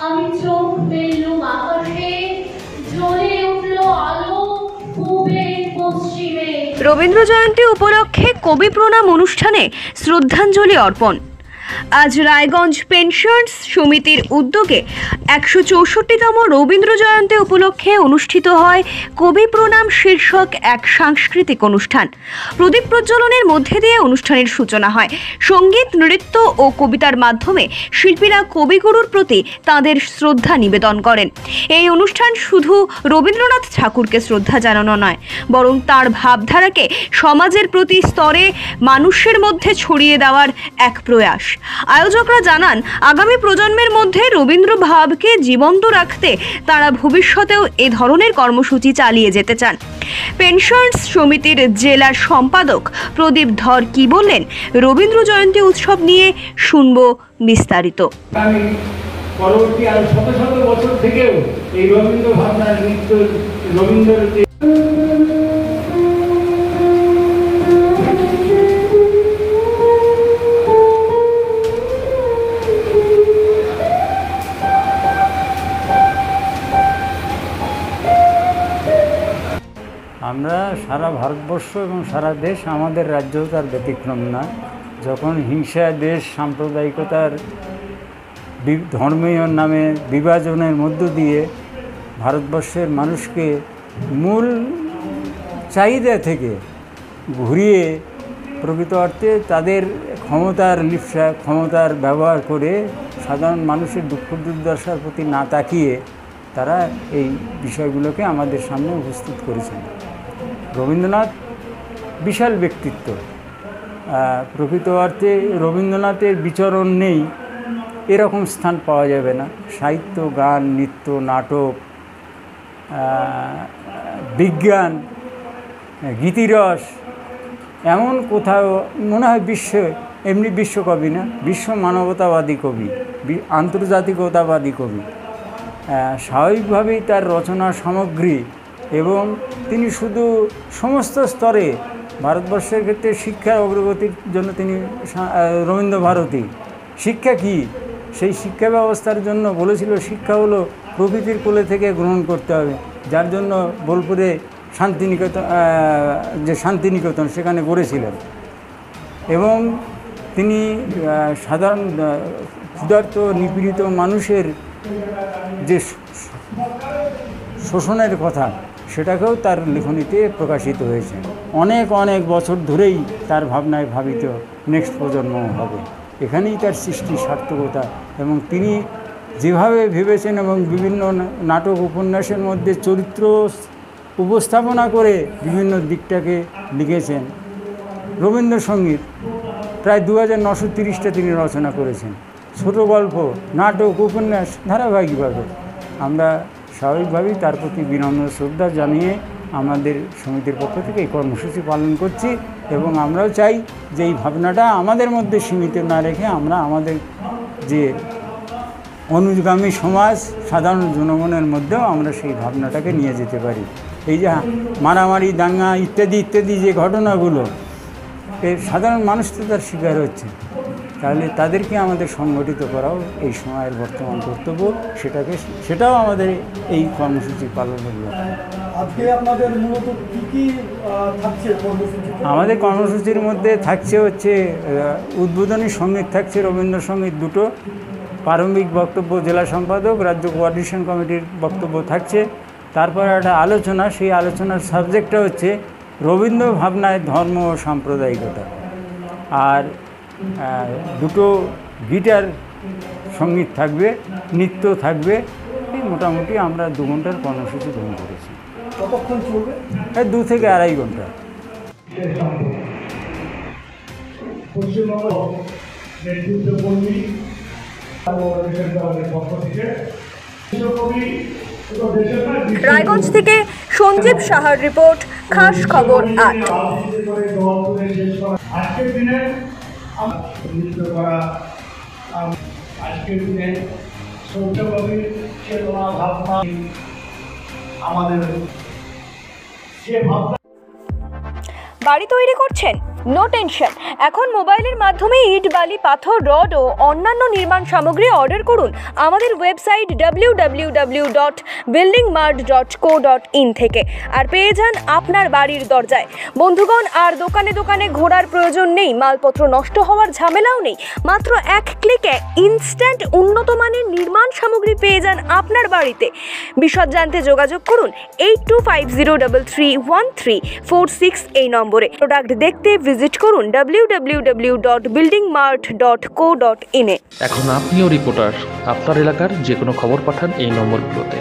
আমি চোখ ফেললুম আকাশে, জ্বলে উঠল আলো পূবের পশ্চিমে। রবীন্দ্র জয়ন্তী উপলক্ষে কবি প্রণাম অনুষ্ঠানে শ্রদ্ধাঞ্জলি অর্পণ। আজ রায়গঞ্জ পেনশনার্স সমিতির উদ্যোগে ১৬৪তম রবীন্দ্র জয়ন্তী উপলক্ষে অনুষ্ঠিত হয় কবি প্রণাম শীর্ষক এক সাংস্কৃতিক অনুষ্ঠান। প্রদীপ প্রজ্বলনের মধ্যে দিয়ে অনুষ্ঠানের সূচনা হয়। সঙ্গীত, নৃত্য ও কবিতার মাধ্যমে শিল্পীরা কবিগুরুর প্রতি তাঁদের শ্রদ্ধা নিবেদন করেন। এই অনুষ্ঠান শুধু রবীন্দ্রনাথ ঠাকুরকে শ্রদ্ধা জানানো নয়, বরং তাঁর ভাবধারাকে সমাজের প্রতি স্তরে মানুষের মধ্যে ছড়িয়ে দেওয়ার এক প্রয়াস। আয়োজকরা জানান, আগামী প্রজন্মের মধ্যে রবীন্দ্র ভাবকে জীবন্ত রাখতে তারা ভবিষ্যতেও এ ধরনের কর্মসূচি চালিয়ে যেতে চান। পেনশনার্স সমিতির জেলা সম্পাদক প্রদীপ ধর কি বললেন, রবীন্দ্র জয়ন্তী উৎসব নিয়ে শুনব বিস্তারিত। পরবর্তী আর শত শত বছর থেকেও এই রবীন্দ্র ভাবনার নৃত্য, রবীন্দ্র আমরা সারা ভারতবর্ষ এবং সারা দেশ, আমাদের রাজ্যও তার ব্যতিক্রম না। যখন হিংসা, দেশ, সাম্প্রদায়িকতার, ধর্মীয় নামে বিভাজনের মধ্য দিয়ে ভারতবর্ষের মানুষকে মূল চাহিদা থেকে ঘুরিয়ে প্রকৃত অর্থে তাদের ক্ষমতার লিপ্সা, ক্ষমতার ব্যবহার করে সাধারণ মানুষের দুঃখ দুর্দশার প্রতি না তাকিয়ে তারা এই বিষয়গুলোকে আমাদের সামনে উপস্থিত করেছেন। রবীন্দ্রনাথ বিশাল ব্যক্তিত্ব। প্রকৃত অর্থে রবীন্দ্রনাথের বিচরণ নেই এরকম স্থান পাওয়া যাবে না। সাহিত্য, গান, নৃত্য, নাটক, বিজ্ঞান, গীতিরস, এমন কোথাও মনে হয় এমনি বিশ্বকবি না, বিশ্ব মানবতাবাদী কবি, আন্তর্জাতিকতাবাদী কবি। স্বাভাবিকভাবেই তার রচনা সামগ্রী এবং তিনি শুধু সমস্ত স্তরে ভারতবর্ষের ক্ষেত্রে শিক্ষার অগ্রগতির জন্য তিনি রবীন্দ্র ভারতী। শিক্ষা কি? সেই শিক্ষা ব্যবস্থার জন্য বলেছিল, শিক্ষা হলো প্রকৃতির কোলে থেকে গ্রহণ করতে হবে, যার জন্য বোলপুরে শান্তিনিকেতন সেখানে গড়েছিলেন। এবং তিনি সাধারণ ক্ষুধার্ত, নিপীড়িত মানুষের যে শোষণের কথা, সেটাকেও তার লেখনীতে প্রকাশিত হয়েছে। অনেক অনেক বছর ধরেই তার ভাবনায় ভাবিত নেক্সট প্রজন্ম হবে, এখানেই তার সৃষ্টি সার্থকতা। এবং তিনি যেভাবে ভেবেছেন এবং বিভিন্ন নাটক, উপন্যাসের মধ্যে চরিত্র উপস্থাপনা করে বিভিন্ন দিকটাকে লিখেছেন। রবীন্দ্রসঙ্গীত প্রায় 2930টা তিনি রচনা করেছেন। ছোট গল্প, নাটক, উপন্যাস ধারাবাহিকভাবে। আমরা স্বাভাবিকভাবেই তার প্রতি বিনম্র শ্রদ্ধা জানিয়ে আমাদের সমিতির পক্ষ থেকে এই কর্মসূচি পালন করছি। এবং আমরাও চাই যে এই ভাবনাটা আমাদের মধ্যে সীমিত না রেখে আমরা আমাদের যে অনুগামী সমাজ, সাধারণ জনগণের মধ্যেও আমরা সেই ভাবনাটাকে নিয়ে যেতে পারি। এই যে মারামারি, দাঙ্গা ইত্যাদি ইত্যাদি যে ঘটনাগুলো, এর সাধারণ মানুষ তো তার শিকার হচ্ছে। তাহলে তাদেরকে আমাদের সংগঠিত করাও এই সময়ের বর্তমান কর্তব্য। সেটাও আমাদের এই কর্মসূচি পালনের লক্ষ্য। আজকে আপনাদের মূলত কী থাকছে কর্মসূচি? আমাদের কর্মসূচির মধ্যে থাকছে হচ্ছে উদ্বোধনী সঙ্গীত থাকছে, রবীন্দ্রসঙ্গীত দুটো, প্রারম্ভিক বক্তব্য জেলা সম্পাদক, রাজ্য কোঅর্ডিনেশন কমিটির বক্তব্য থাকছে। তারপর একটা আলোচনা, সেই আলোচনার সাবজেক্টটা হচ্ছে রবীন্দ্র ভাবনায় ধর্ম ও সাম্প্রদায়িকতা। আর দুটো গিটার সঙ্গীত থাকবে, নৃত্য থাকবে। এই মোটামুটি আমরা 2 ঘন্টার কর্মসূচি গ্রহণ করেছি। কতক্ষণ চলবে? 2 থেকে 2.5 ঘন্টা। পশ্চিমবঙ্গ নেতৃত্বকর্মী পক্ষ থেকে রায়গঞ্জ থেকে সঞ্জীব সাহার রিপোর্ট, খাস খবর 8। আজকের দিনে সৌর্যকবি চেতনা ভাবনা আমাদের বাড়ি তৈরি করছেন? নো টেনশন, এখন মোবাইলের মাধ্যমে ইট, বালি, পাথর, রড ও অন্যান্য নির্মাণ সামগ্রী অর্ডার করুন আমাদের ওয়েবসাইট www.buildingmart.co.in থেকে, আর পেয়ে যান আপনার বাড়ির দরজায়। বন্ধুগণ, আর দোকানে দোকানে ঘোরার প্রয়োজন নেই, মালপত্র নষ্ট হওয়ার ঝামেলাও নেই। মাত্র এক ক্লিকে ইনস্ট্যান্ট উন্নত মানের নির্মাণ সামগ্রী পেয়ে যান আপনার বাড়িতে। বিশদ জানতে যোগাযোগ করুন 8250331346 এই নম্বরে। প্রোডাক্ট দেখতে ভিজিট করুন www.buildingmart.co.in এ। এখন আপনিও রিপোর্টার, আপনার এলাকার যে কোনো খবর পাঠান এই নম্বরগুলোতে।